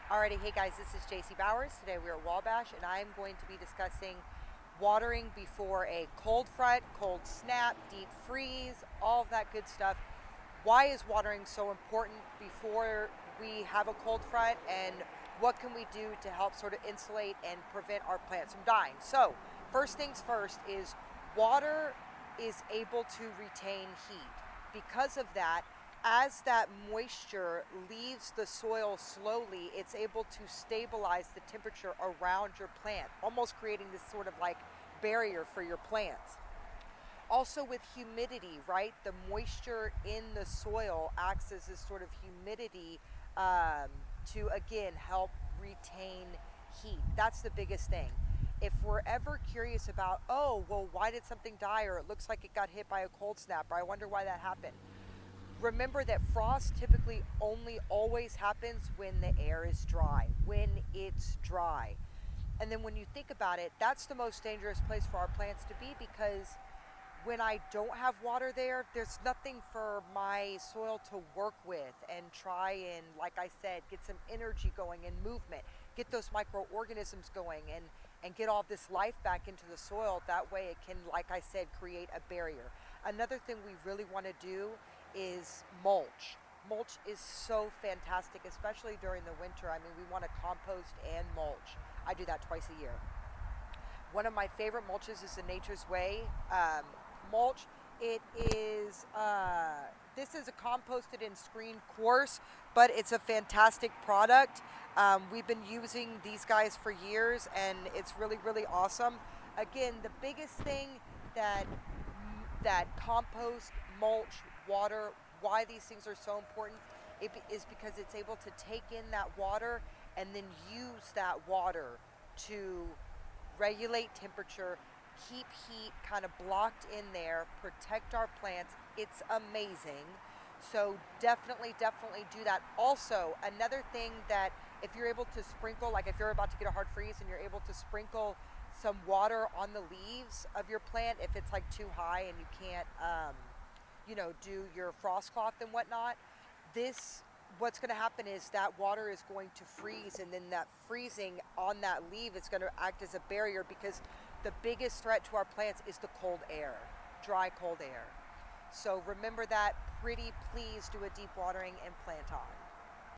Alrighty, hey guys, this is Jacey Bowers. Today we are at Wabash, and I'm going to be discussing watering before a cold front, cold snap, deep freeze, all of that good stuff. Why is watering so important before we have a cold front, and what can we do to help sort of insulate and prevent our plants from dying? So, first things first is water is able to retain heat. Because of that, as that moisture leaves the soil slowly, it's able to stabilize the temperature around your plant, almost creating this sort of like barrier for your plants. Also, with humidity, right? The moisture in the soil acts as this sort of humidity um, to again help retain heat. That's the biggest thing. If we're ever curious about, oh, well, why did something die, or it looks like it got hit by a cold snap, or I wonder why that happened, remember that frost typically only always happens when the air is dry, when it's dry. And then when you think about it, that's the most dangerous place for our plants to be, because when I don't have water there, there's nothing for my soil to work with and try and, like I said, get some energy going and movement, get those microorganisms going and get all this life back into the soil. That way it can, like I said, create a barrier. Another thing we really want to do is mulch. Mulch is so fantastic, especially during the winter. I mean, we want to compost and mulch. I do that twice a year. One of my favorite mulches is the Nature's Way mulch. It is, this is a composted and screened course, but it's a fantastic product. We've been using these guys for years, and it's really, really awesome. Again, the biggest thing that compost, mulch, water, why these things are so important, is because it's able to take in that water and then use that water to regulate temperature, keep heat kind of blocked in there, protect our plants. It's amazing. So definitely do that. Also, another thing, that if you're able to sprinkle, like if you're about to get a hard freeze and you're able to sprinkle some water on the leaves of your plant, if it's like too high and you can't do your frost cloth and whatnot, this what's going to happen is that water is going to freeze, and then that freezing on that leaf is going to act as a barrier, because the biggest threat to our plants is the cold air, dry cold air. So remember that. Pretty please do a deep watering and plant on.